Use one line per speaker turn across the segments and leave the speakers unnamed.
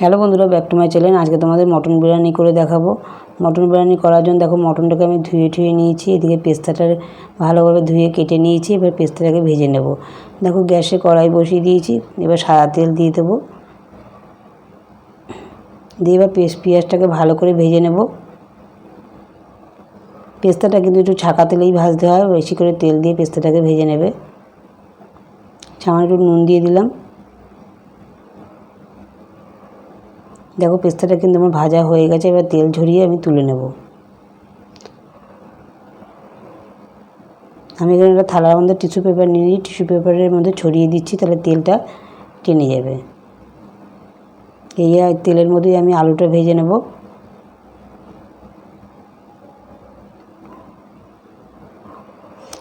Hello বন্ধুরা, back to my channel. আজকে তোমাদের মটন বিরিয়ানি করে দেখাবো। মটন বিরিয়ানি করার জন্য দেখো মটনটাকে আমি ধুয়ে নিয়েছি। এদিকে পেস্তাটা ভালোভাবে ধুয়ে কেটে নিয়েছি। এবার পেস্তাটাকে ভেজে নেব। দেখো গ্যাসে কড়াই বসিয়ে দিয়েছি। এবার সাদা তেল দিয়ে দেবো। দিয়ে এবার পেঁয়াজটাকে ভালো করে ভেজে নেব। পেস্তাটা কিন্তু একটু ছাকা তেলেই ভাজতে হয়, বেশি করে তেল দিয়ে পেস্তাটাকে ভেজে নেবে। সামান্য একটু নুন দিয়ে দিলাম। দেখো পেস্তাটা কিন্তু আমার ভাজা হয়ে গেছে। এবার তেল ঝরিয়ে আমি তুলে নেব। আমি এখানে একটা থালার মধ্যে টিস্যু পেপার নিয়ে নিই। টিস্যু পেপারের মধ্যে ছড়িয়ে দিচ্ছি, তাহলে তেলটা টেনে যাবে। এই তেলের মধ্যেই আমি আলুটা ভেজে নেব।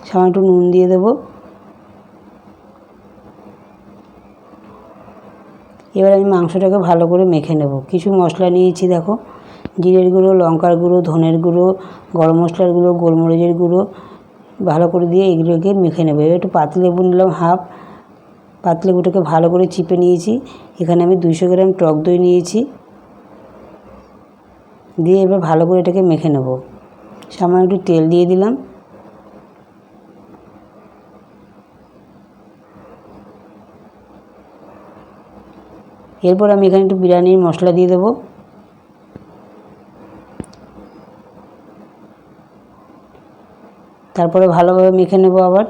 সামান্য একটু নুন দিয়ে দেবো। এবার আমি মাংসটাকে ভালো করে মেখে নেব। কিছু মশলা নিয়েছি, দেখো জিরের গুঁড়ো, লঙ্কার গুঁড়ো, ধনের গুঁড়ো, গরম মশলার গুঁড়ো, গোলমরিচের গুঁড়ো ভালো করে দিয়ে এগুলোকে মেখে নেব। এবার একটু পাতিলেবু নিলাম হাফ। পাতিলেবুটাকে ভালো করে চিপে নিয়েছি। এখানে আমি 200 গ্রাম টক দই নিয়েছি। দিয়ে এবার ভালো করে এটাকে মেখে নেব। সামান্য একটু তেল দিয়ে দিলাম। এরপর আমি এখানে একটু বিরিয়ানির মশলা দিয়ে দেবো। তারপরে ভালোভাবে মেখে নেব আবার।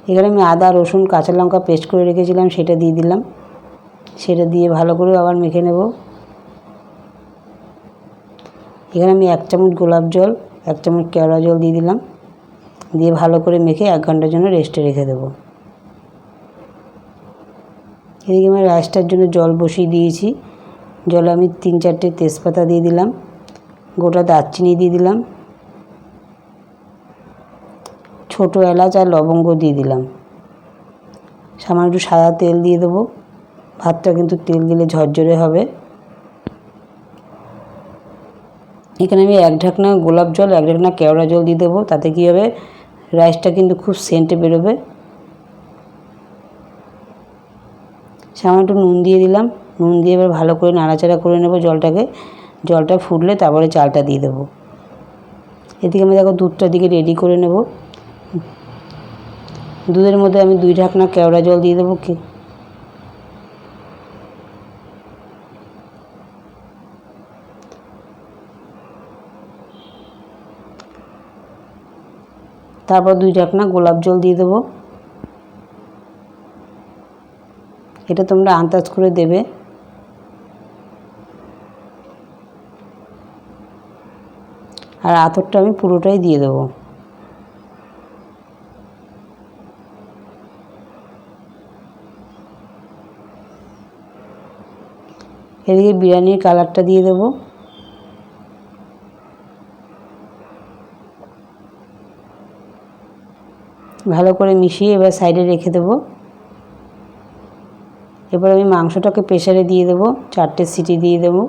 এখানে আমি আদা, রসুন, কাঁচা লঙ্কা পেস্ট করে রেখেছিলাম, সেটা দিয়ে দিলাম। সেটা দিয়ে ভালো করে আবার মেখে নেব। এখানে আমি 1 চামচ গোলাপ জল, 1 চামচ কেওড়া জল দিয়ে দিলাম। দিয়ে ভালো করে মেখে 1 ঘন্টার জন্য রেস্টে রেখে দেবো। এদিকে আমি রাইসটার জন্য জল বসিয়ে দিয়েছি। জলে আমি 3-4টে তেজপাতা দিয়ে দিলাম, গোটা দারচিনি দিয়ে দিলাম, ছোটো এলাচ আর লবঙ্গ দিয়ে দিলাম। সামান্য একটু সাদা তেল দিয়ে দেবো। ভাতটা কিন্তু তেল দিলে ঝরঝরে হবে। এখানে আমি 1 ঢাকনা গোলাপ জল, 1 ঢাকনা কেওড়া জল দিয়ে দেবো। তাতে কী হবে, রাইসটা কিন্তু খুব সেন্টে বেরোবে। সামান্য একটু নুন দিয়ে দিলাম। নুন দিয়ে এবার ভালো করে নাড়াচাড়া করে নেব জলটাকে। জলটা ফুটলে তারপরে চালটা দিয়ে দেবো। এদিকে আমি দেখো দুধটা দিকে রেডি করে নেব। দুধের মধ্যে আমি 2 ঢাকনা কেওড়া জল দিয়ে দেবো। তারপর 2 ঢাকনা গোলাপ জল দিয়ে দেবো। এটা তোমরা আন্দাজ করে দেবে। আর আতরটা আমি পুরোটাই দিয়ে দেবো। এদিকে বিরিয়ানির কালারটা দিয়ে দেবো। ভালো করে মিশিয়ে এবার সাইডে রেখে দেবো। এবার আমি মাংসটাকে প্রেসারে দিয়ে দেবো। 4টে সিটি দিয়ে দেবো।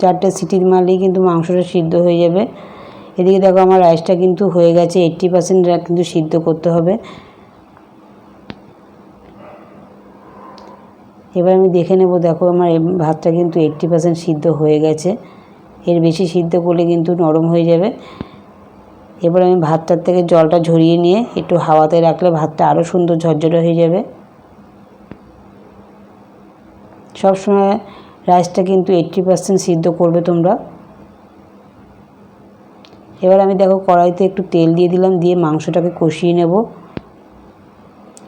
4টে সিটি মারলেই কিন্তু মাংসটা সিদ্ধ হয়ে যাবে। এদিকে দেখো আমার রাইসটা কিন্তু হয়ে গেছে। 80% কিন্তু সিদ্ধ করতে হবে। এবার আমি দেখে নেব। দেখো আমার ভাতটা কিন্তু 80% সিদ্ধ হয়ে গেছে। এর বেশি সিদ্ধ করলে কিন্তু নরম হয়ে যাবে। এবার আমি ভাতটার থেকে জলটা ঝরিয়ে নিয়ে একটু হাওয়াতে রাখলে ভাতটা আরও সুন্দর ঝরঝরে হয়ে যাবে। সবসময় রাইসটা কিন্তু 80% সিদ্ধ করবে তোমরা। এবার আমি দেখো কড়াইতে একটু তেল দিয়ে দিলাম। দিয়ে মাংসটাকে কষিয়ে নেব।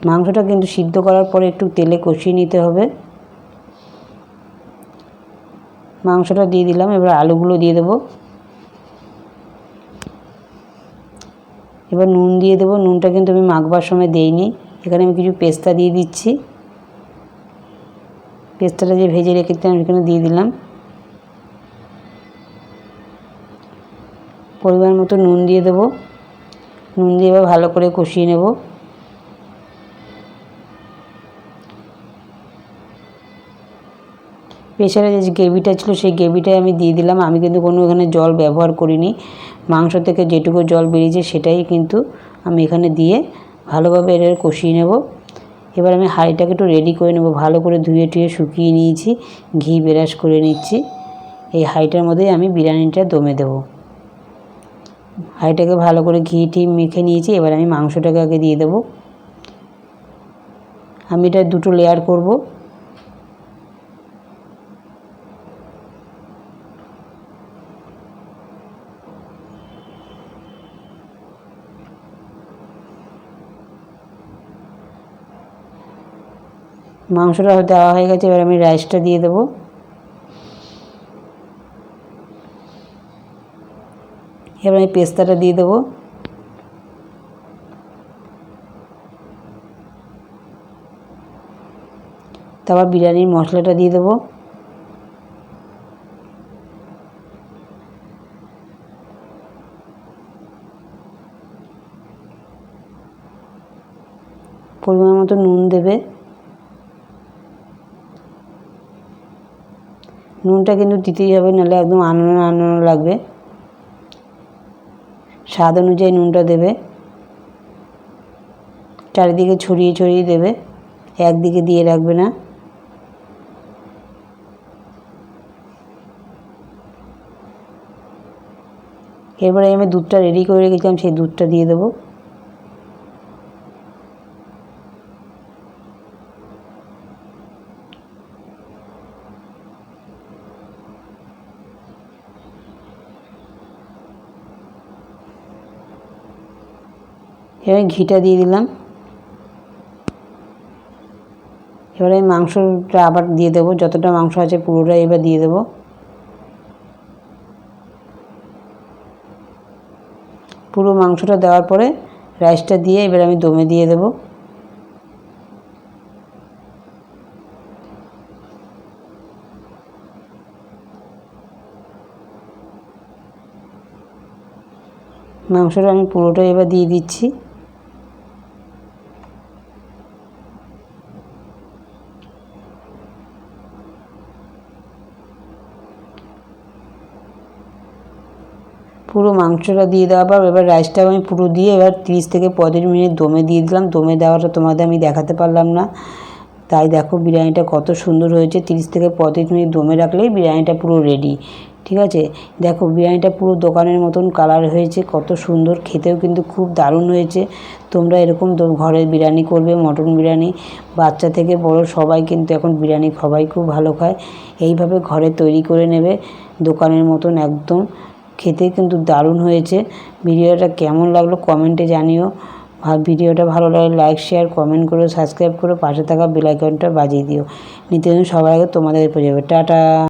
মাংসটা কিন্তু সিদ্ধ করার পরে একটু তেলে কষিয়ে নিতে হবে। মাংসটা দিয়ে দিলাম। এবার আলুগুলো দিয়ে দেবো। এবার নুন দিয়ে দেবো। নুনটা কিন্তু আমি মাখবার সময় দেইনি। এখানে আমি কিছু পেস্তা দিয়ে দিচ্ছি। পেস্তাটা যে ভেজে রেখেছিলাম এখানে দিয়ে দিলাম। পরিমাণ মতো নুন দিয়ে দেবো। নুন দিয়ে এবার ভালো করে কষিয়ে নেব। প্রেশারে যে গ্রেভিটা ছিল সেই গ্রেভিটাই আমি দিয়ে দিলাম। আমি কিন্তু কোনো এখানে জল ব্যবহার করিনি, মাংস থেকে যেটুকু জল বেরিয়েছে সেটাই কিন্তু আমি এখানে দিয়ে ভালোভাবে এটা কষিয়ে নেব। এবার আমি হাঁড়িটাকে একটু রেডি করে নেব, ভালো করে ধুয়ে টুয়ে শুকিয়ে নিয়েছি, ঘি ব্রাশ করে নিচ্ছি। এই হাঁড়িটার মধ্যেই আমি বিরিয়ানিটা দমে দেব। হাঁড়িটাকে ভালো করে ঘি টি মেখে নিয়েছি। এবার আমি মাংসটাকে আগে দিয়ে দেব। আমি এটা দুটো লেয়ার করব। মাংসটা দেওয়া হয়ে গেছে, এবার আমি রাইসটা দিয়ে দেবো। এবার আমি পেস্তাটা দিয়ে দেবো। তারপর বিরিয়ানির মশলাটা দিয়ে দেবো। পরিমাণ মতো নুন দেবে। নুনটা কিন্তু দিতেই হবে, নাহলে একদম আনানো আনানো লাগবে। স্বাদ অনুযায়ী নুনটা দেবে। চারিদিকে ছড়িয়ে ছড়িয়ে দেবে, একদিকে দিয়ে রাখবে না। এরপরে আমি দুধটা রেডি করে রেখেছিলাম, সেই দুধটা দিয়ে দেবো। এবার ঘিটা দিয়ে দিলাম। এবারে আমি মাংসটা আবার দিয়ে দেবো, যতটা মাংস আছে পুরোটাই এবার দিয়ে দেবো। পুরো মাংসটা দেওয়ার পরে রাইসটা দিয়ে এবার আমি দমে দিয়ে দেবো। মাংসটা আমি পুরোটা এবার দিয়ে দিচ্ছি। পুরো মাংসটা দিয়ে দেওয়ার পর এবার রাইসটা আমি পুরো দিয়ে এবার 30 থেকে 35 মিনিট দমে দিয়ে দিলাম। দমে দেওয়াটা তোমাদের আমি দেখাতে পারলাম না, তাই দেখো বিরিয়ানিটা কত সুন্দর হয়েছে। 30 থেকে 35 মিনিট দমে রাখলেই বিরিয়ানিটা পুরো রেডি। ঠিক আছে, দেখো বিরিয়ানিটা পুরো দোকানের মতন কালার হয়েছে, কত সুন্দর, খেতেও কিন্তু খুব দারুণ হয়েছে। তোমরা এরকম ঘরে বিরিয়ানি করবে, মটন বিরিয়ানি, বাচ্চা থেকে বড় সবাই কিন্তু এখন বিরিয়ানি সবাই খুব ভালো খায়। এইভাবে ঘরে তৈরি করে নেবে, দোকানের মতন একদম, খেতে কিন্তু দারুণ হয়েছে। ভিডিওটা কেমন লাগলো কমেন্টে জানিও। ভিডিওটা ভালো লাগলে লাইক শেয়ার কমেন্ট করো, সাবস্ক্রাইব করো, পাশে থাকা বেল আইকনটা বাজিয়ে দিও। নিত্য নতুন সবার আগে তোমাদের পেয়ে যাবে। টাটা।